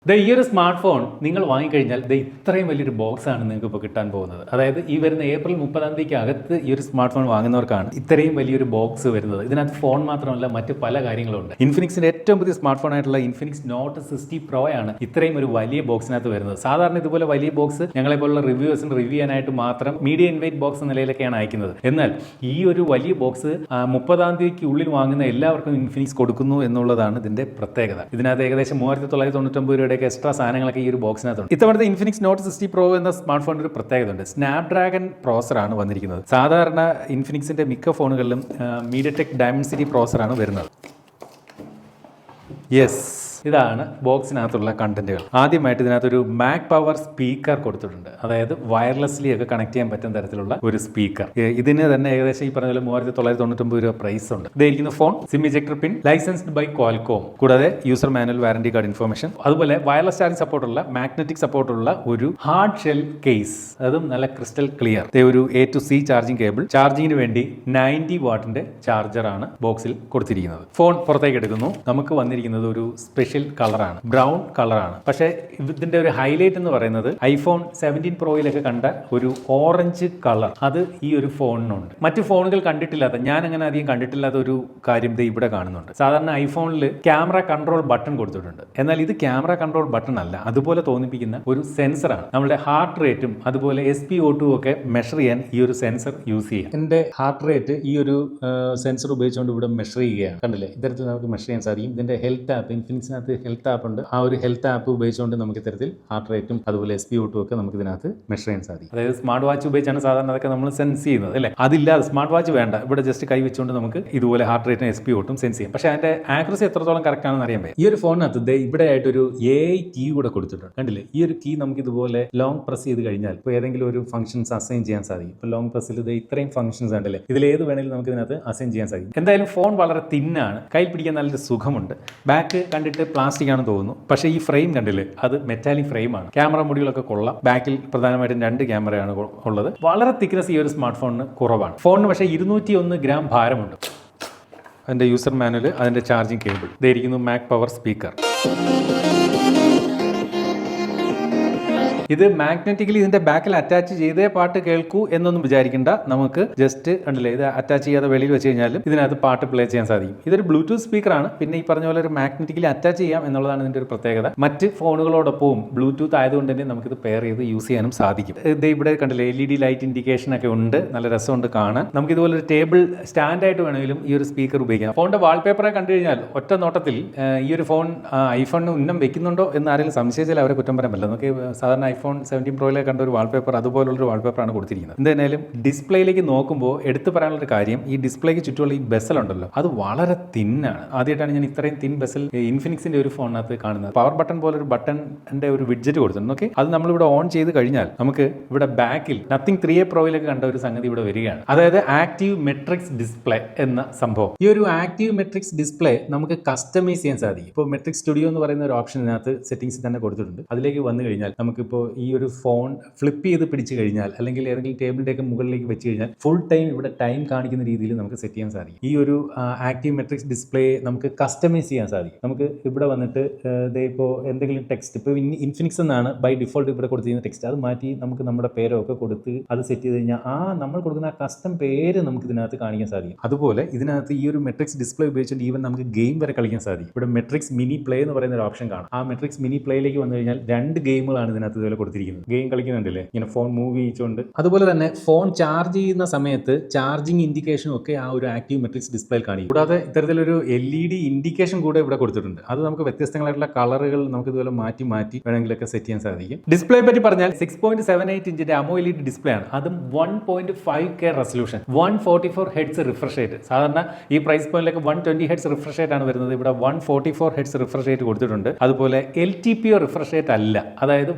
ഈ ഒരു smart phone നിങ്ങൾ വാങ്ങിക്കഴിഞ്ഞാൽ ഇത്രയും വലിയൊരു ബോക്സ് ആണ് നിങ്ങൾക്ക് ഇപ്പോൾ കിട്ടാൻ പോകുന്നത്. അതായത് ഈ വരുന്ന ഏപ്രിൽ 30-ാം തീയതിക്ക് അകത്ത് ഈ ഒരു സ്മാർട്ട് ഫോൺ വാങ്ങുന്നവർക്കാണ് ഇത്രയും വലിയൊരു ബോക്സ് വരുന്നത്. ഇതിനകത്ത് ഫോൺ മാത്രമല്ല മറ്റ് പല കാര്യങ്ങളുണ്ട്. ഇൻഫിനിക്സിന്റെ ഏറ്റവും പുതിയ സ്മാർട്ട് ഫോൺ ആയിട്ടുള്ള ഇൻഫിനിക്സ് നോട്ട് 60 Pro ആണ് ഇത്രയും ഒരു വലിയ ബോക്സിനകത്ത് വരുന്നത്. സാധാരണ ഇതുപോലെ വലിയ ബോക്സ് ഞങ്ങളെ പോലുള്ള റിവ്യൂവേഴ്സിന് റിവ്യൂ ചെയ്യാനായിട്ട് മാത്രം മീഡിയം ഇൻവൈറ്റ് ബോക്സ് നിലയിലൊക്കെയാണ് അയക്കുന്നത്. എന്നാൽ ഈ ഒരു വലിയ ബോക്സ് 30-ാം തീയതിക്ക് ഉള്ളിൽ വാങ്ങുന്ന എല്ലാവർക്കും ഇൻഫിനിക്സ് കൊടുക്കുന്നു എന്നുള്ളതാണ് ഇതിന്റെ പ്രത്യേകത. ഇതിനകത്ത് ഏകദേശം 3999 രൂപയുടെ എക്സ്ട്രാ സാധനങ്ങളൊക്കെ ഈ ഒരു ബോക്സിനകത്തുണ്ട്. ഇത്തവണത്തെ ഇൻഫിനിക്സ് നോട്ട് 60 Pro എന്ന സ്മാർട്ട് ഫോണിന് ഒരു പ്രത്യേകത ഉണ്ട്. സ്നാപ്ഡ്രാഗൺ പ്രോസറാണ് വന്നിരിക്കുന്നത്. സാധാരണ ഇൻഫിനിക്സിന്റെ മിക്ക ഫോണുകളിലും മീഡിയടെക് ഡയമൻസിറ്റി പ്രോസറാണ് വരുന്നത്. യെസ്, ഇതാണ് ബോക്സിനകത്തുള്ള കണ്ടന്റുകൾ. ആദ്യമായിട്ട് ഇതിനകത്തൊരു മാക് പവർ സ്പീക്കർ കൊടുത്തിട്ടുണ്ട്. അതായത് വയർലെസ്ലി ഒക്കെ കണക്ട് ചെയ്യാൻ പറ്റുന്ന തരത്തിലുള്ള ഒരു സ്പീക്കർ. ഇതിന് തന്നെ ഏകദേശം ഈ പറഞ്ഞ 3999 രൂപ പ്രൈസ് ഉണ്ട്. ഇതായിരിക്കുന്ന phone SIM ejector pin licensed by Qualcomm, കൂടാതെ user manual warranty card information, അതുപോലെ വയർലെസ് ചാർജിംഗ് സപ്പോർട്ടുള്ള മാഗ്നറ്റിക് സപ്പോർട്ടുള്ള ഒരു ഹാർഡ് ഷെൽ കേസ്, അതും നല്ല ക്രിസ്റ്റൽ ക്ലിയർ. ഒരു A to C charging cable, ചാർജിങ്ങിന് വേണ്ടി 90 വാട്ടിന്റെ ചാർജറാണ് ബോക്സിൽ കൊടുത്തിരിക്കുന്നത്. ഫോൺ പുറത്തേക്ക് എടുക്കുന്നു. നമുക്ക് വന്നിരിക്കുന്നത് ഒരു സ്പെഷ്യൽ കളറാണ്, ബ്രൗൺ കളറാണ്. പക്ഷേ ഇതിന്റെ ഒരു ഹൈലൈറ്റ് എന്ന് പറയുന്നത് ഐഫോൺ 17 പ്രോയിലൊക്കെ കണ്ട ഒരു ഓറഞ്ച് കളർ അത് ഈ ഒരു ഫോണിനുണ്ട്. മറ്റു ഫോണുകൾ കണ്ടിട്ടില്ലാത്ത, ഞാൻ അങ്ങനെ അധികം കണ്ടിട്ടില്ലാത്ത ഒരു കാര്യം ഇവിടെ കാണുന്നുണ്ട്. സാധാരണ ഐഫോണിൽ ക്യാമറ കൺട്രോൾ ബട്ടൺ കൊടുത്തിട്ടുണ്ട്. എന്നാൽ ഇത് ക്യാമറ കൺട്രോൾ ബട്ടൺ അല്ല, അതുപോലെ തോന്നിപ്പിക്കുന്ന ഒരു സെൻസറാണ്. നമ്മുടെ ഹാർട്ട് റേറ്റും അതുപോലെ SpO2 ഒക്കെ മെഷർ ചെയ്യാൻ ഈ ഒരു സെൻസർ യൂസ് ചെയ്യാം. എന്റെ ഹാർട്ട് റേറ്റ് ഈ ഒരു സെൻസർ ഉപയോഗിച്ചുകൊണ്ട് ഇവിടെ മെഷർ ചെയ്യുകയാണ്. കണ്ടില്ലേ, ഇത്തരത്തിൽ നമുക്ക് മെഷർ ചെയ്യാൻ സാധിക്കും. ഇതിന്റെ ഹെൽത്ത് ആപ്പ്, ഇൻഫിനിക്സിനകത്ത് ഹെൽത്ത് ആപ്പ് ഉണ്ട്. ആ ഒരു ഹെൽത്ത് ആപ്പ് ഉപയോഗിച്ചുകൊണ്ട് നമുക്ക് ഇത്തരത്തിൽ ഹാർട്ട് റേറ്റും അതുപോലെ SpO2 ഒക്കെ നമുക്ക് ഇതിനകത്ത് മെഷർ ചെയ്യാൻ സാധിക്കും. അതായത് സ്മാർട്ട് വാച്ച് ഉപയോഗിച്ചാണ് സാധാരണ അതൊക്കെ നമ്മൾ സെൻസ് ചെയ്യുന്നത് അല്ലേ. അതില്ലാതെ സ്മാർട്ട് വാച്ച് വേണ്ട, ഇവിടെ ജസ്റ്റ് കൈ വെച്ചുകൊണ്ട് നമുക്ക് ഇതുപോലെ ഹാർട്ട് റേറ്റും SpO2 സെൻസ് ചെയ്യാം. പക്ഷേ അതിന്റെ ആക്യുറസി എത്രത്തോളം കറക്റ്റ് ആണെന്ന് അറിയാൻ പറ്റും. ഈ ഒരു ഫോണിനകത്ത് ഇവിടെ ആയിട്ടൊരു AI കീ കൂടെ കൊടുത്തിട്ടുണ്ട്. കണ്ടില്ലേ, ഈ ഒരു കീ നമുക്ക് ഇതുപോലെ ലോങ് പ്രസ് ചെയ്ത് കഴിഞ്ഞാൽ ഇപ്പോൾ ഏതെങ്കിലും ഒരു ഫംഗ്ഷൻസ് അസൈൻ ചെയ്യാൻ സാധിക്കും. ഇപ്പോൾ ലോങ് പ്രസ്സിൽ ഇത്രയും ഫംഗ്ഷൻസ് ഉണ്ടല്ലേ, ഇതിൽ ഏത് വേണമെങ്കിലും നമുക്ക് ഇതിനകത്ത് അസൈൻ ചെയ്യാൻ സാധിക്കും. എന്തായാലും ഫോൺ വളരെ തിന്നാണ്, കയ്യിൽ പിടിക്കാൻ നല്ലൊരു സുഖമുണ്ട്. ബാക്ക് കണ്ടിട്ട് പ്ലാസ്റ്റിക് ആണെന്ന് തോന്നുന്നു, പക്ഷേ ഈ ഫ്രെയിം കണ്ടില്ലേ, അത് മെറ്റാലിക് ഫ്രെയിമാണ്. ക്യാമറ മുടികളൊക്കെ കൊള്ളാം. ബാക്കിൽ പ്രധാനമായിട്ടും 2 ക്യാമറയാണ് ഉള്ളത്. വളരെ തിക്നെസ് ഈ ഒരു സ്മാർട്ട് ഫോണിന് കുറവാണ്. ഫോണിന് പക്ഷേ 201 ഗ്രാം ഭാരമുണ്ട്. അതിന്റെ യൂസർ മാനുവൽ, അതിന്റെ ചാർജിങ് കേബിൾ, ഇതായിരിക്കുന്നു മാക് പവർ സ്പീക്കർ. ഇത് മാഗ്നറ്റിക്കലി ഇതിന്റെ ബാക്കിൽ അറ്റാച്ച് ചെയ്തേ പാട്ട് കേൾക്കൂ എന്നൊന്നും വിചാരിക്കേണ്ട. നമുക്ക് ജസ്റ്റ് കണ്ടില്ലേ, ഇത് അറ്റാച്ച് ചെയ്യാതെ വെളിയിൽ വെച്ച് കഴിഞ്ഞാലും ഇതിനകത്ത് പാട്ട് പ്ലേ ചെയ്യാൻ സാധിക്കും. ഇതൊരു ബ്ലൂടൂത്ത് സ്പീക്കറാണ്. പിന്നെ ഈ പറഞ്ഞ പോലെ ഒരു മാഗ്നറ്റിക്കലി അറ്റാച്ച് ചെയ്യാം എന്നുള്ളതാണ് ഇതിന്റെ ഒരു പ്രത്യേകത. മറ്റ് ഫോണുകളോടൊപ്പവും ബ്ലൂടൂത്ത് ആയതുകൊണ്ട് തന്നെ നമുക്കിത് പെയർ ചെയ്ത് യൂസ് ചെയ്യാനും സാധിക്കും. ഇത് ഇവിടെ കണ്ടില്ലേ, LED ലൈറ്റ് ഇൻഡിക്കേഷൻ ഒക്കെ ഉണ്ട്. നല്ല രസമുണ്ട് കാണാൻ. നമുക്ക് ഇതുപോലെ ഒരു ടേബിൾ സ്റ്റാൻഡ് ആയിട്ട് വേണമെങ്കിലും ഈ ഒരു സ്പീക്കർ ഉപയോഗിക്കാം. ഫോണിന്റെ വാൾപേപ്പറെ കണ്ടു കഴിഞ്ഞാൽ ഒറ്റ നോട്ടത്തിൽ ഈ ഒരു ഫോൺ ഐഫോണിന് ഉന്നം വെക്കുന്നുണ്ടോ എന്ന് ആരെങ്കിലും സംശയിച്ചാൽ അവരെ കുറ്റം പറയാൻ പറ്റില്ല. നമുക്ക് സാധാരണ ഐഫോൺ 17 പ്രോയിലേക്ക് കണ്ട ഒരു വാൾപേപ്പർ, അതുപോലുള്ളൊരു വാൾപേപ്പറാണ് കൊടുത്തിരിക്കുന്നത്. എന്തായാലും ഡിസ്പ്ലേയിലേക്ക് നോക്കുമ്പോൾ എടുത്തു പറയാനുള്ളൊരു കാര്യം, ഈ ഡിസ്പ്ലേക്ക് ചുറ്റുമുള്ള ഈ ബെസൽ ഉണ്ടല്ലോ, അത് വളരെ തിന്നാണ്. ആദ്യമായിട്ടാണ് ഞാൻ ഇത്രയും തിൻ ബെസൽ ഇൻഫിനിക്സിന്റെ ഒരു ഫോണിനകത്ത് കാണുന്നത്. പവർ ബട്ടൺ പോലെ ഒരു ബട്ടന്റെ ഒരു വിഡ്ജറ്റ് കൊടുത്തിട്ടുണ്ട്. ഓക്കെ, അത് നമ്മളിവിടെ ഓൺ ചെയ്ത് കഴിഞ്ഞാൽ നമുക്ക് ഇവിടെ ബാക്കിൽ നത്തിങ് 3A പ്രോയിലേക്ക് കണ്ട ഒരു സംഗതി ഇവിടെ വരികയാണ്. അതായത് ആക്റ്റീവ് മെട്രിക്സ് ഡിസ്പ്ലേ എന്ന സംഭവം. ഈ ഒരു ആക്റ്റീവ് മെട്രിക്സ് ഡിസ്പ്ലേ നമുക്ക് കസ്റ്റമൈസ് ചെയ്യാൻ സാധിക്കും. ഇപ്പോൾ മെട്രിക്സ് സ്റ്റുഡിയോ എന്ന് പറയുന്ന ഒരു ഓപ്ഷൻ ഇതിനകത്ത് സെറ്റിംഗ്സ് തന്നെ കൊടുത്തിട്ടുണ്ട്. അതിലേക്ക് വന്നു കഴിഞ്ഞാൽ നമുക്കിപ്പോൾ ഈ ഒരു ഫോൺ ഫ്ലിപ്പ് ചെയ്ത് പിടിച്ചു കഴിഞ്ഞാൽ, അല്ലെങ്കിൽ ഏതെങ്കിലും ടേബിളിന്റെ ഒക്കെ മുകളിലേക്ക് വെച്ച് കഴിഞ്ഞാൽ ഫുൾ ടൈം ഇവിടെ ടൈം കാണിക്കുന്ന രീതിയിൽ നമുക്ക് സെറ്റ് ചെയ്യാൻ സാധിക്കും. ഈ ഒരു ആക്റ്റീവ് മെട്രിക്സ് ഡിസ്പ്ലേ നമുക്ക് കസ്റ്റമൈസ് ചെയ്യാൻ സാധിക്കും. നമുക്ക് ഇവിടെ വന്നിട്ട് ഇപ്പോൾ എന്തെങ്കിലും ടെക്സ്റ്റ്, ഇപ്പോൾ ഇൻഫിനിക്സ് എന്നാണ് ബൈ ഡിഫോൾട്ട് ഇവിടെ കൊടുത്തിരിക്കുന്ന ടെക്സ്റ്റ്, അത് മാറ്റി നമുക്ക് നമ്മുടെ പേരോ ഒക്കെ കൊടുത്ത് അത് സെറ്റ് ചെയ്ത് കഴിഞ്ഞാൽ നമ്മൾ കൊടുക്കുന്ന ആ കസ്റ്റം പേര് നമുക്ക് ഇതിനകത്ത് കാണിക്കാൻ സാധിക്കും. അതുപോലെ ഇതിനകത്ത് ഈ ഒരു മെട്രിക്സ് ഡിസ്പ്ലേ ഉപയോഗിച്ചിട്ട് ഈവൻ നമുക്ക് ഗെയിം വരെ കളിക്കാൻ സാധിക്കും. ഇവിടെ മെട്രിക്സ് മിനി പ്ലേ എന്ന് പറയുന്ന ഒരു ഓപ്ഷൻ കാണാം. ആ മെട്രിക്സ് മിനി പ്ലേയിലേക്ക് വന്നു കഴിഞ്ഞാൽ 2 ഗെയിമുകളാണ് ഇതിനകത്ത് ഇതുപോലെ കൊടുത്തിരിക്കുന്നത്. ഗെയിം കളിക്കുന്നുണ്ടല്ലേ, ഇങ്ങനെ ഫോൺ മൂവ് ചെയ്യിച്ചുകൊണ്ട്. അതുപോലെ തന്നെ ഫോൺ ചാർജ് ചെയ്യുന്ന സമയത്ത് ചാർജിങ് ഇൻഡിക്കേഷനും ഒക്കെ ആ ഒരു ആക്റ്റീവ് മെട്രിക്സ് ഡിസ്പ്ലേയിൽ കാണിക്കും. കൂടാതെ ഇത്തരത്തിലൊരു LED ഇൻഡിക്കേഷൻ കൂടെ ഇവിടെ കൊടുത്തിട്ടുണ്ട്. അത് നമുക്ക് വ്യത്യസ്തങ്ങളായിട്ടുള്ള കളറുകൾ നമുക്ക് ഇതുപോലെ മാറ്റി വേണമെങ്കിലൊക്കെ സെറ്റ് ചെയ്യാൻ സാധിക്കും. ഡിസ്പ്ലേ പറ്റി പറഞ്ഞാൽ 6.78 ഇഞ്ചിന്റെ AMOLED ഡിസ്പ്ലേ ആണ്. അതും 1.5K resolution, 144 Hz refresh rate. സാധാരണ ഈ പ്രൈസ് പോയിന്റിലേക്ക് 120 Hz റിഫ്രഷ് റേറ്റ് ആണ് വരുന്നത്. ഇവിടെ 144 Hz റിഫ്രഷ് റേറ്റ് കൊടുത്തിട്ടുണ്ട്. അതുപോലെ LTPO റിഫ്രഷ് റേറ്റ് അല്ല, അതായത്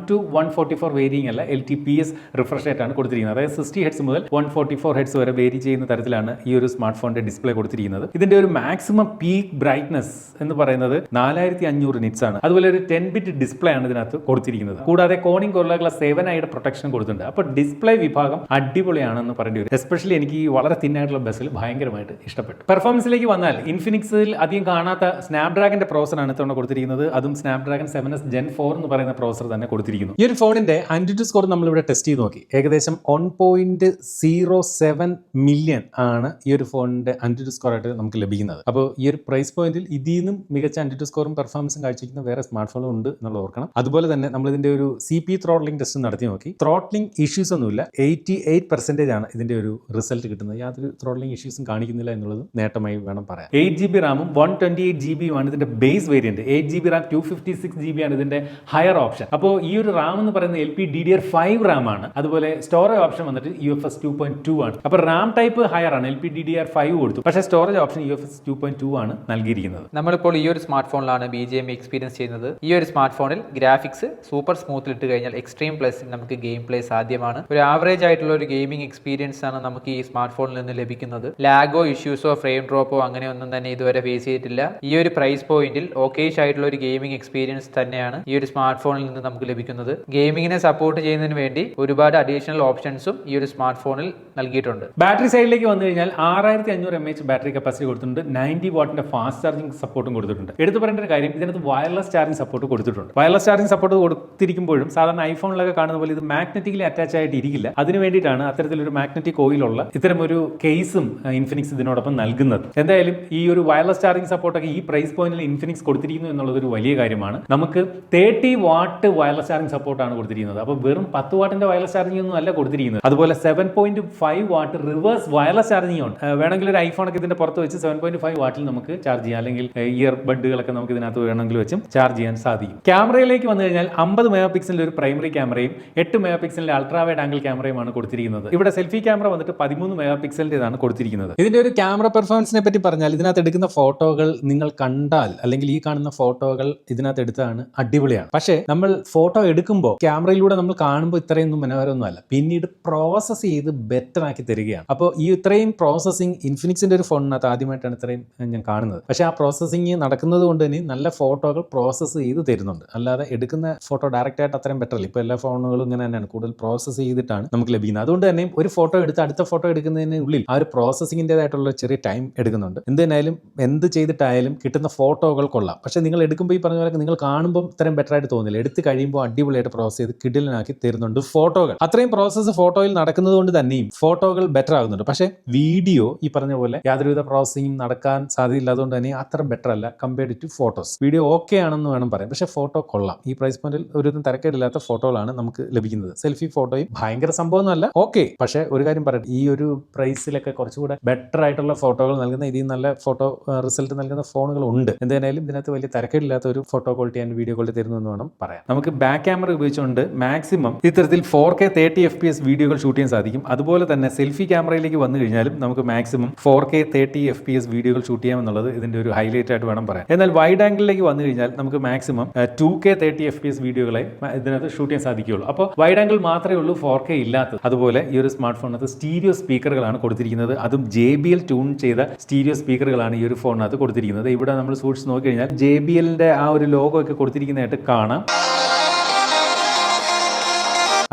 to 144 വേരിയിങ് അല്ല, LTPS റിഫ്രഷ് റേറ്റ് ആണ് കൊടുത്തിരിക്കുന്നത്. അതായത് 60 ഹെഡ്സ് മുതൽ 144 ഹെഡ്സ് വരെ വേരി ചെയ്യുന്ന തരത്തിലാണ് ഈ ഒരു സ്മാർട്ട് ഫോണിന്റെ ഡിസ്പ്ലേ കൊടുത്തിരിക്കുന്നത്. ഇതിന്റെ ഒരു മാക്സിമം പീക്ക് ബ്രൈറ്റ്നസ് എന്ന് പറയുന്നത് 4500 നിറ്റ്സ് ആണ്. അതുപോലെ ഒരു 10 ബിറ്റ് ഡിസ്പ്ലേ ആണ് ഇതിനകത്ത് കൊടുത്തിരിക്കുന്നത്. കൂടാതെ Corning Gorilla Glass 7i protection കൊടുത്തിട്ടുണ്ട്. അപ്പോൾ ഡിസ്പ്ലേ വിഭാഗം അടിപൊളിയാണെന്ന് പറയേണ്ടി വരും. എസ്പെഷ്യലി എനിക്ക് ഈ വളരെ തിന്നായിട്ടുള്ള ബസ്സിൽ ഭയങ്കരമായിട്ട് ഇഷ്ടപ്പെട്ടു. പെർഫോമൻസിലേക്ക് വന്നാൽ ഇൻഫിനിക്സിൽ അധികം കാണാത്ത സ്നാപ്ഡ്രാഗന്റെ പ്രോസറാണ് ഇത്തവണ കൊടുത്തിരിക്കുന്നത്. അതും സ്നാപ്ഡ്രാഗൺ 7s Gen 4 എന്ന് പറയുന്ന പ്രോസർ തന്നെ കൊടുത്തിരിക്കുന്നു. ഈ ഒരു ഫോണിന്റെ AnTuTu സ്കോർ നമ്മൾ ഇവിടെ ടെസ്റ്റ് ചെയ്ത് നോക്കി. ഏകദേശം 1.07 മില്യൺ ആണ് ഈ ഒരു ഫോണിന്റെ AnTuTu സ്കോർ ആയിട്ട് നമുക്ക് ലഭിക്കുന്നത്. അപ്പോൾ ഈ ഒരു പ്രൈസ് പോയിന്റിൽ ഇതിൽ നിന്നും മികച്ച AnTuTu സ്കോറും പെർഫോമൻസും കാഴ്ചവെക്കുന്ന വേറെ സ്മാർട്ട് ഫോണും ഉണ്ട് എന്നുള്ള ഓർക്കണം. അതുപോലെ തന്നെ നമ്മൾ ഇതിന്റെ ഒരു CP ത്രോട്ട്ലിംഗ് ടെസ്റ്റ് നടത്തി നോക്കി. ത്രോട്ട്ലിംഗ് ഇഷ്യൂസ് ഒന്നുമില്ല. 88% ആണ് ഇതിന്റെ ഒരു റിസൾട്ട് കിട്ടുന്നത്. യാതൊരു ത്രോട്ട്ലിംഗ് ഇഷ്യൂസും കാണിക്കുന്നില്ല എന്നുള്ളത് നേട്ടമായി വേണം പറയാം. 8GB റാമും 128GB ആണ് ഇതിന്റെ base variant. 8GB Ram 256GB ആണ് ഇതിന്റെ ഹയർ ഓപ്ഷൻ. അപ്പോൾ ഈ ഒരു റാം എന്ന് പറയുന്നത് LPDDR5 റാം ആണ്. അതുപോലെ സ്റ്റോറേജ് ഓപ്ഷൻ വന്നിട്ട് UFS 2.2 ആണ്. അപ്പോൾ റാം ടൈപ്പ് ഹയർ ആണ്, LPDDR5 കൊടുത്തു. പക്ഷേ സ്റ്റോറേജ് ഓപ്ഷൻ UFS 2.2 ആണ് നൽകിയിരിക്കുന്നത്. നമ്മളിപ്പോൾ ഈ ഒരു സ്മാർട്ട് ഫോണിലാണ് BGMI എക്സ്പീരിയൻസ് ചെയ്യുന്നത്. ഈ ഒരു സ്മാർട്ട് ഫോണിൽ ഗ്രാഫിക്സ് സൂപ്പർ സ്മൂത്തിൽ ഇട്ട് കഴിഞ്ഞാൽ എക്സ്ട്രീം പ്ലസ് നമുക്ക് ഗെയിം പ്ലേ സാധ്യമാണ്. ഒരു ആവറേജ് ആയിട്ടുള്ള ഒരു ഗെയിമിംഗ് എക്സ്പീരിയൻസ് ആണ് നമുക്ക് ഈ സ്മാർട്ട് ഫോണിൽ നിന്ന് ലഭിക്കുന്നത്. ലാഗോ ഇഷ്യൂസോ ഫ്രെയിം ഡ്രോപ്പോ അങ്ങനെ ഒന്നും തന്നെ ഇതുവരെ ഫേസ് ചെയ്തിട്ടില്ല. ഈ ഒരു പ്രൈസ് പോയിന്റിൽ ഓക്കേഷ് ആയിട്ടുള്ള ഒരു ഗെയിമിംഗ് എക്സ്പീരിയൻസ് തന്നെയാണ് ഈ ഒരു സ്മാർട്ട് ഫോണിൽ നിന്ന് നമുക്ക് ലഭിക്കുന്നത്. ഗെയിമിങ്ങിനെ സപ്പോർട്ട് ചെയ്യുന്നതിന് വേണ്ടി ഒരുപാട് അഡീഷണൽ ഓപ്ഷൻസും ഈ ഒരു സ്മാർട്ട് ഫോണിൽ നൽകിയിട്ടുണ്ട്. ബാറ്ററി സൈഡിലേക്ക് വന്നു കഴിഞ്ഞാൽ 6500 mAh ബാറ്ററി കപ്പാസിറ്റി കൊടുത്തിട്ടുണ്ട്. 90 വാട്ടിന്റെ ഫാസ്റ്റ് ചാർജിംഗ് സപ്പോർട്ടും കൊടുത്തിട്ടുണ്ട്. എടുത്തു പറയേണ്ട ഒരു കാര്യം, ഇതിനകത്ത് വയർലെസ് ചാർജിംഗ് സപ്പോർട്ട് കൊടുത്തിട്ടുണ്ട്. വയർലെസ് ചാർജിംഗ് സപ്പോർട്ട് കൊടുത്തിരിക്കുമ്പോഴും സാധാരണ ഐഫോണിലൊക്കെ കാണുന്ന പോലെ ഇത് മാഗ്നറ്റിക്കലി അറ്റാച്ച് ആയിട്ട് ഇരിക്കില്ല. അതിന് വേണ്ടിയിട്ടാണ് അത്തരത്തിലൊരു മാഗ്നറ്റിക് ഓയിലുള്ള ഇത്തരം ഒരു കേസും ഇൻഫിനിക്സ് ഇതിനോടൊപ്പം നൽകുന്നത്. എന്തായാലും ഈ ഒരു വയർലെസ് ചാർജിംഗ് സപ്പോർട്ടൊക്കെ ഈ പ്രൈസ് പോയിന്റിൽ ഇൻഫിനിക്സ് കൊടുത്തിരിക്കുന്നു എന്നുള്ളത് ഒരു വലിയ കാര്യമാണ്. നമുക്ക് 30 വാട്ട് വയർലെസ് ചാർജിംഗ് സപ്പോർട്ടാണ് കൊടുത്തിരിക്കുന്നത്. അപ്പോൾ വെറും 10 വാട്ടിന്റെ വയർലെസ് ചാർജിംഗ് ഒന്നും അല്ല കൊടുത്തിരിക്കുന്നത്. അതുപോലെ 7.5 വാട്ട് റിവേഴ്സ് വയർലെസ് ചാർജിംഗ് ഉണ്ട്. വേണമെങ്കിൽ ഒരു ഐഫോണൊക്കെ ഇതിന്റെ പുറത്ത് വെച്ച് 7.5 വാട്ടിൽ നമുക്ക് ചാർജ് ചെയ്യാം. അല്ലെങ്കിൽ ഇയർ ബഡുകളൊക്കെ നമുക്ക് ഇതിനകത്ത് വേണമെങ്കിൽ വെച്ചും ചാർജ് ചെയ്യാൻ സാധിക്കും. ക്യാമറയിലേക്ക് വന്നു കഴിഞ്ഞാൽ 50 മെഗാ പിക്സലിന്റെ ഒരു പ്രൈമറി ക്യാമറയും 8 മെഗാ പിക്സലിന്റെ അൾട്രാ വൈഡ് ആംഗിൾ ക്യാമറയുമാണ് കൊടുത്തിരിക്കുന്നത്. ഇവിടെ സെൽഫി ക്യാമറ വന്നിട്ട് 13 മെഗാ പിക്സലിന്റേതാണ് കൊടുത്തിരിക്കുന്നത്. ഇതിന്റെ ഒരു ക്യാമറ പെർഫോമൻസിനെ പറ്റി പറഞ്ഞാൽ ഇതിനകത്ത് എടുക്കുന്ന ഫോട്ടോകൾ നിങ്ങൾ കണ്ടാൽ, അല്ലെങ്കിൽ ഈ കാണുന്ന ഫോട്ടോകൾ ഇതിനകത്ത് എടുത്താണ് അടിപൊളിയാണ്. പക്ഷേ നമ്മൾ ഫോട്ടോ എടുക്കുമ്പോൾ ക്യാമറയിലൂടെ നമ്മൾ കാണുമ്പോൾ ഇത്രയൊന്നും മനോഹരമൊന്നും അല്ല. പിന്നീട് പ്രോസസ് ചെയ്ത് ബെറ്റർ ആക്കി തരികയാണ്. അപ്പോൾ ഈ ഇത്രയും പ്രോസസ്സിംഗ് ഇൻഫിനിക്സിന്റെ ഒരു ഫോണിനകത്ത് ആദ്യമായിട്ടാണ് ഇത്രയും ഞാൻ കാണുന്നത്. പക്ഷേ ആ പ്രോസസ്സിംഗ് നടക്കുന്നത് കൊണ്ട് തന്നെ നല്ല ഫോട്ടോകൾ പ്രോസസ്സ് ചെയ്ത് തരുന്നുണ്ട്. അല്ലാതെ എടുക്കുന്ന ഫോട്ടോ ഡയറക്റ്റ് ആയിട്ട് അത്രയും ബെറ്റർ അല്ല. ഇപ്പോൾ എല്ലാ ഫോണുകളും ഇങ്ങനെ തന്നെയാണ്, കൂടുതൽ പ്രോസസ്സ് ചെയ്തിട്ടാണ് നമുക്ക് ലഭിക്കുന്നത്. അതുകൊണ്ട് തന്നെ ഒരു ഫോട്ടോ എടുത്ത് അടുത്ത ഫോട്ടോ എടുക്കുന്നതിന് ഉള്ളിൽ ആ ഒരു പ്രോസസ്സിങ്ങിൻ്റെതായിട്ടുള്ള ചെറിയ ടൈം എടുക്കുന്നുണ്ട്. എന്തായാലും എന്ത് ചെയ്തിട്ടായാലും കിട്ടുന്ന ഫോട്ടോകൾ കൊള്ളാം. പക്ഷേ നിങ്ങൾ എടുക്കുമ്പോൾ ഈ പറഞ്ഞ പോലെ നിങ്ങൾ കാണുമ്പോൾ ഇത്രയും ബെറ്റർ ആയിട്ട് തോന്നില്ല. എടുത്ത് കഴിയുമ്പോൾ അടിപൊളിയായിട്ട് പ്രോസസ് ചെയ്ത് കിടിലനാക്കി തരുന്നുണ്ട് ഫോട്ടോകൾ. അത്രയും പ്രോസസ്സ് ഫോട്ടോയിൽ നടക്കുന്നത് കൊണ്ട് തന്നെയും ഫോട്ടോകൾ ബെറ്റർ ആകുന്നുണ്ട്. പക്ഷേ വീഡിയോ ഈ പറഞ്ഞ പോലെ യാതൊരുവിധ പ്രോസസ്സിംഗും നടക്കാൻ സാധ്യതയില്ലാത്തതുകൊണ്ട് തന്നെ അത്ര ബെറ്റർ അല്ല compared to photos. Video okay ആണെന്ന് വേണം പറയാം, പക്ഷേ ഫോട്ടോ കൊള്ളാം. ഈ പ്രൈസ് പോയിന്റിൽ ഒരു തരക്കേടില്ലാത്ത ഫോട്ടോകളാണ് നമുക്ക് ലഭിക്കുന്നത്. സെൽഫി ഫോട്ടോയും ഭയങ്കര സംഭവമൊന്നുമല്ല, ഓക്കെ. പക്ഷേ ഒരു കാര്യം പറയട്ടെ, ഈ ഒരു പ്രൈസിലൊക്കെ കുറച്ചുകൂടെ ബെറ്റർ ആയിട്ടുള്ള ഫോട്ടോകൾ നൽകുന്ന, ഇതിൽ നല്ല ഫോട്ടോ റിസൾട്ട് നൽകുന്ന ഫോണുകൾ ഉണ്ട്. എന്തായാലും ഇതിനകത്ത് വലിയ തരക്കേടില്ലാത്ത ഒരു photo quality and video quality തരുന്നു എന്ന് വേണം പറയാം. നമുക്ക് ബാക്ക് ക്യാമറ ഉപയോഗിച്ചുകൊണ്ട് മാക്സിമം ഇത്തരത്തിൽ 4K 30 FPS വീഡിയോകൾ ഷൂട്ട് ചെയ്യാൻ സാധിക്കും. അതുപോലെ തന്നെ സെൽഫി ക്യാമറയിലേക്ക് വന്നു കഴിഞ്ഞാലും നമുക്ക് മാക്സിമം 4K 30 FPS വീഡിയോകൾ ഷൂട്ട് ചെയ്യാം എന്നുള്ളത് ഇതിന്റെ ഒരു ഹൈലൈറ്റ് ആയിട്ട് വേണം പറയാം. എന്നാൽ വൈഡ് ആംഗിളിലേക്ക് വന്നു കഴിഞ്ഞാൽ നമുക്ക് മാക്സിമം 2K 30 FPS വീഡിയോകളെ ഇതിനകത്ത് ഷൂട്ട് ചെയ്യാൻ സാധിക്കുകയുള്ളൂ. അപ്പോൾ വൈഡ് ആംഗിൾ മാത്രമേ ഉള്ളൂ 4K ഇല്ലാത്തത്. അതുപോലെ ഈ ഒരു സ്മാർട്ട് ഫോണിനകത്ത് സ്റ്റീരിയോ സ്പീക്കറുകളാണ് കൊടുത്തിരിക്കുന്നത്. അതും JBL ട്യൂൺ ചെയ്ത സ്റ്റീരിയോ സ്പീക്കറുകളാണ് ഈ ഒരു ഫോണിനകത്ത് കൊടുത്തിരിക്കുന്നത്. ഇവിടെ നമ്മൾ സൂക്ഷിച്ച് നോക്കി കഴിഞ്ഞാൽ JBLന്റെ ആ ഒരു ലോഗോ ഒക്കെ കൊടുത്തിരിക്കുന്നതായിട്ട് കാണാം.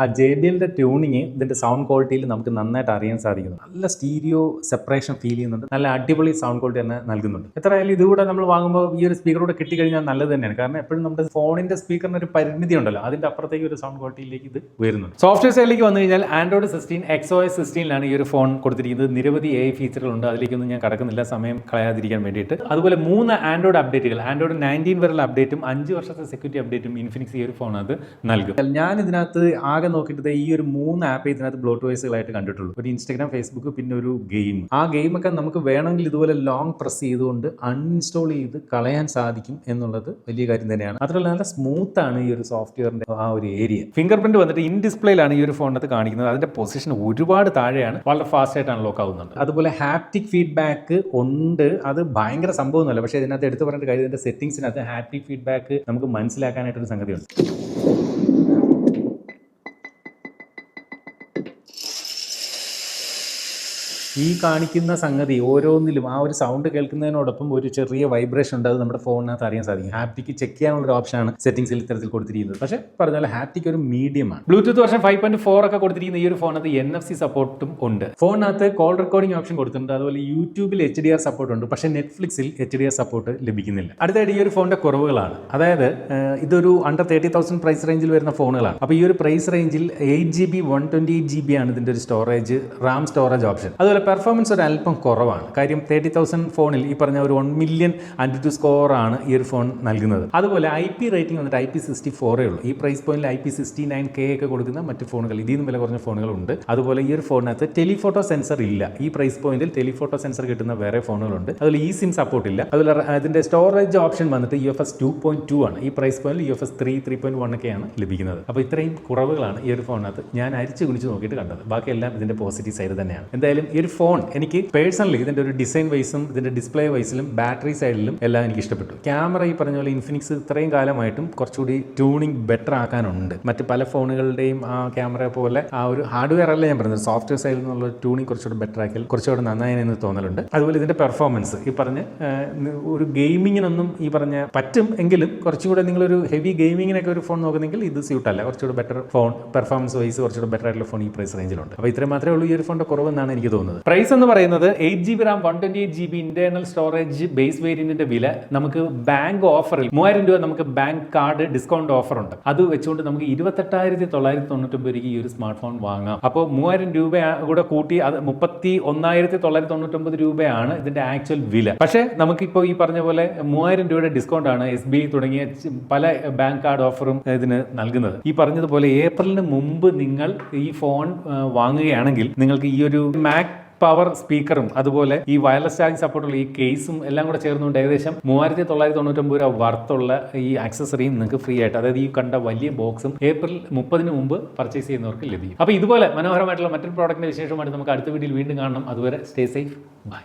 ആ JBLന്റെ ട്യൂണിങ് ഇതിന്റെ സൗണ്ട് ക്വാളിറ്റിയിൽ നമുക്ക് നന്നായിട്ട് അറിയാൻ സാധിക്കുന്നു. നല്ല സ്റ്റീരിയോ സെപ്പറേഷൻ ഫീൽ ചെയ്യുന്നുണ്ട്. നല്ല അടിപൊളി സൗണ്ട് ക്വാളിറ്റി തന്നെ നൽകുന്നുണ്ട്. എത്രയായാലും ഇതുകൂടെ നമ്മൾ വാങ്ങുമ്പോൾ ഈ ഒരു സ്പീക്കറൂടെ കിട്ടിക്കഴിഞ്ഞാൽ നല്ലത് തന്നെയാണ്. കാരണം എപ്പോഴും നമ്മുടെ ഫോണിന്റെ സ്പീക്കറിന് ഒരു പരിമിതി ഉണ്ടല്ലോ, അതിന്റെ അപ്പുറത്തേക്ക് ഒരു സൗണ്ട് ക്വാളിറ്റിയിലേക്ക് ഇത് വരുന്നുണ്ട്. സോഫ്റ്റ്വെയർ സൈഡിലേക്ക് വന്നു കഴിഞ്ഞാൽ Android 16 XOS 16 ഈ ഒരു ഫോൺ കൊടുത്തിരിക്കുന്നത്. നിരവധി AI ഫീച്ചറുകളുണ്ട്, അതിലേക്കൊന്നും ഞാൻ കടക്കുന്നില്ല സമയം കളയാതിരിക്കാൻ വേണ്ടിയിട്ട്. അതുപോലെ 3 Android അപ്ഡേറ്റുകൾ, Android 19 വരെയുള്ള അപ്ഡേറ്റും 5 വർഷത്തെ സെക്യൂരിറ്റി അപ്ഡേറ്റും ഇൻഫിനിക്സ് ഈ ഒരു ഫോൺ അത് നൽകും. ഞാൻ ഇതിനകത്ത് ആകെ നോക്കിയിട്ട് ഈ ഒരു 3 ആപ്പ് ഇതിനകത്ത് ബ്ലോട്ട് വൈസുകളായിട്ട് കണ്ടിട്ടുള്ളൂ. ഒരു ഇൻസ്റ്റാഗ്രാം, ഫേസ്ബുക്ക്, പിന്നെ ഒരു ഗെയിം. ആ ഗെയിമൊക്കെ നമുക്ക് വേണമെങ്കിൽ ഇതുപോലെ ലോങ് പ്രസ് ചെയ്തുകൊണ്ട് അൺഇൻസ്റ്റാൾ ചെയ്ത് കളയാൻ സാധിക്കും എന്നുള്ളത് വലിയ കാര്യം തന്നെയാണ്. മാത്രമല്ല നല്ല സ്മൂത്ത് ആണ് ഈ ഒരു സോഫ്റ്റ്വെയറിന്റെ ആ ഒരു ഏരിയ. ഫിംഗർ പ്രിന്റ് വന്നിട്ട് ഇൻ ഡിസ്പ്ലേയിലാണ് ഈ ഒരു ഫോണിനകത്ത് കാണിക്കുന്നത്. അതിന്റെ പൊസിഷൻ ഒരുപാട് താഴെയാണ്, വളരെ ഫാസ്റ്റ് ആയിട്ടാണ് ലോക്ക് ആവുന്നുണ്ട്. അതുപോലെ ഹാപ്റ്റിക് ഫീഡ്ബാക്ക് ഉണ്ട്, അത് ഭയങ്കര സംഭവമൊന്നുമല്ല. പക്ഷേ ഇതിനകത്ത് എടുത്തു പറയേണ്ട കാര്യം, ഇതിന്റെ സെറ്റിംഗ്സിനകത്ത് ഹാപ്റ്റിക് ഫീഡ്ബാക്ക് നമുക്ക് മനസ്സിലാക്കാനായിട്ടൊരു സംഗതിയുണ്ട്. ഈ കാണിക്കുന്ന സംഗതി ഓരോന്നിലും ആ ഒരു സൗണ്ട് കേൾക്കുന്നതിനോടൊപ്പം ഒരു ചെറിയ വൈബ്രേഷൻ ഉണ്ട്. അത് നമ്മുടെ ഫോണിനകത്ത് അറിയാൻ സാധിക്കും. ഹാപ്റ്റിക്ക് ചെക്ക് ചെയ്യാനുള്ള ഒരു ഓപ്ഷനാണ് സെറ്റിംഗ്സിൽ ഇത്തരത്തിൽ കൊടുത്തിരിക്കുന്നത്. പക്ഷേ പറഞ്ഞാൽ ഹാപ്റ്റിക്ക് ഒരു മീഡിയമാണ്. ബ്ലൂടൂത്ത് വെർഷൻ 5.4 ഒക്കെ കൊടുത്തിരിക്കുന്ന ഈ ഒരു ഫോണത്ത് NFC സപ്പോർട്ടും ഉണ്ട്. ഫോണിനകത്ത് കോൾ റെക്കോർഡിംഗ് ഓപ്ഷൻ കൊടുത്തിട്ടുണ്ട്. അതുപോലെ യൂട്യൂബിൽ HDR സപ്പോർട്ട് ഉണ്ട്. പക്ഷേ നെറ്റ്ഫ്ലിക്സിൽ HDR സപ്പോർട്ട് ലഭിക്കുന്നില്ല. അടുത്തായിട്ട് ഈ ഒരു ഫോണിന്റെ കുറവുകളാണ്. അതായത് ഇതൊരു അണ്ടർ 30,000 പ്രൈസ് റേഞ്ചിൽ വരുന്ന ഫോണുകളാണ്. അപ്പോൾ ഈ ഒരു പ്രൈസ് റേഞ്ചിൽ 8GB 128GB ആണ് ഇതിന്റെ ഒരു സ്റ്റോറേജ്, റാം സ്റ്റോറേജ് ഓപ്ഷൻ. അതുപോലെ പെർഫോമൻസ് ഒരു അല്പം കുറവാണ്. കാര്യം 30,000 ഫോണിൽ ഈ പറഞ്ഞ ഒരു 1 മില്യൺ AnTuTu സ്കോർ ആണ് ഈ ഒരു ഫോൺ നൽകുന്നത്. അതുപോലെ IP റേറ്റിംഗ് വന്നിട്ട് IP64 ഉള്ളൂ. ഈ പ്രൈസ് പോയിന്റിൽ IP69K ഒക്കെ കൊടുക്കുന്ന മറ്റ് ഫോണുകൾ, ഇതിൽ നിന്നും വില കുറഞ്ഞ ഫോണുകളുണ്ട്. അതുപോലെ ഈ ഒരു ഫോണിനകത്ത് ടെലിഫോട്ടോ സെൻസർ ഇല്ല. ഈ പ്രൈസ് പോയിന്റിൽ ടെലിഫോട്ടോ സെൻസർ കിട്ടുന്ന വേറെ ഫോണുകളുണ്ട്. അതുപോലെ ഈ സിം സപ്പോർട്ട് ഇല്ല. അതുപോലെ അതിന്റെ സ്റ്റോറേജ് ഓപ്ഷൻ വന്നിട്ട് UFS 2.2 ആണ്. ഈ പ്രൈസ് പോയിന്റിൽ UFS 3, 3.1 ഒക്കെയാണ് ലഭിക്കുന്നത്. അപ്പോൾ ഇത്രയും കുറവുകളാണ് ഈ ഒരു ഫോണിനകത്ത് ഞാൻ അരിച്ചു കുടിച്ച് നോക്കിയിട്ട് കണ്ടത്. ബാക്കിയെല്ലാം ഇതിന്റെ പോസിറ്റീവ് സൈഡ് തന്നെയാണ്. എന്തായാലും ഈ ഒരു ഫോൺ എനിക്ക് പേഴ്സണലി ഇതിന്റെ ഒരു ഡിസൈൻ വൈസും ഇതിന്റെ ഡിസ്പ്ലേ വൈസിലും ബാറ്ററി സൈഡിലും എല്ലാം എനിക്ക് ഇഷ്ടപ്പെട്ടു. ക്യാമറ ഈ പറഞ്ഞ പോലെ ഇൻഫിനിക്സ് ഇത്രയും കാലമായിട്ടും കുറച്ചുകൂടി ട്യൂണിങ് ബെറ്റർ ആക്കാനുണ്ട്. മറ്റ് പല ഫോണുകളുടെയും ആ ക്യാമറ പോലെ ആ ഒരു ഹാർഡ്വെയർ അല്ല ഞാൻ പറയുന്നത്, സോഫ്റ്റ്വെയർ സൈഡിൽ നിന്നുള്ള ട്യൂണിങ് കുറച്ചുകൂടി ബെറ്റർ ആക്കിയാൽ കുറച്ചുകൂടി നന്നായി എന്ന് തോന്നലുണ്ട്. അതുപോലെ ഇതിന്റെ പെർഫോമൻസ് ഈ പറഞ്ഞ ഒരു ഗെയിമിങ്ങിനൊന്നും ഈ പറഞ്ഞ പറ്റും എങ്കിലും കുറച്ചുകൂടെ നിങ്ങളൊരു ഹെവി ഗെയിമിങ്ങിനൊക്കെ ഒരു ഫോൺ നോക്കുന്നെങ്കിൽ ഇത് സ്യൂട്ട് അല്ല. കുറച്ചുകൂടി ബെറ്റർ ഫോൺ പെർഫോമൻസ് വൈസ് കുറച്ചുകൂടി ബെറ്റർ ആയിട്ടുള്ള ഫോൺ ഈ പ്രൈസ് റേഞ്ചിലുണ്ട്. അപ്പോൾ ഇത്രയും മാത്രമേ ഉള്ളൂ ഈ ഒരു ഫോണിന്റെ കുറവെന്നാണ് എനിക്ക് തോന്നുന്നത്. പ്രൈസ് എന്ന് പറയുന്നത് 8GB RAM 128GB internal storage base വേരിയന്റിന്റെ വില നമുക്ക് ബാങ്ക് ഓഫറിൽ 3000 രൂപ നമുക്ക് ബാങ്ക് കാർഡ് ഡിസ്കൗണ്ട് ഓഫർ ഉണ്ട്. അത് വെച്ചുകൊണ്ട് നമുക്ക് 28,999 ഈ ഒരു സ്മാർട്ട് ഫോൺ വാങ്ങാം. അപ്പോൾ 3000 രൂപ കൂടെ കൂട്ടി അത് 31,999 രൂപയാണ് ഇതിന്റെ ആക്ച്വൽ വില. പക്ഷേ നമുക്കിപ്പോൾ ഈ പറഞ്ഞ പോലെ 3000 രൂപയുടെ ഡിസ്കൗണ്ട് ആണ് SBI തുടങ്ങിയ പല ബാങ്ക് കാർഡ് ഓഫറും ഇതിന് നൽകുന്നത്. ഈ പറഞ്ഞതുപോലെ ഏപ്രിലിന് മുമ്പ് നിങ്ങൾ ഈ ഫോൺ വാങ്ങുകയാണെങ്കിൽ നിങ്ങൾക്ക് ഈ ഒരു മാക് പവർ സ്പീക്കറും അതുപോലെ ഈ വയർലെസ് ചാർജിംഗ് സപ്പോർട്ടുള്ള ഈ കേസും എല്ലാം കൂടെ ചേർന്നുകൊണ്ട് ഏകദേശം 3,999 രൂപ വർത്തുള്ള ഈ ആക്സസറിയും നിങ്ങൾക്ക് ഫ്രീ ആയിട്ട്, അതായത് ഈ കണ്ട വലിയ ബോക്സും ഏപ്രിൽ 30 മുമ്പ് പർച്ചേസ് ചെയ്യുന്നവർക്ക് ലഭിക്കും. അപ്പോൾ ഇതുപോലെ മനോഹരമായിട്ടുള്ള മറ്റൊരു പ്രോഡക്റ്റിന്റെ വിശേഷമായിട്ട് നമുക്ക് അടുത്ത വീഡിയോയിൽ വീണ്ടും കാണണം. അതുവരെ സ്റ്റേ സേഫ്, ബൈ.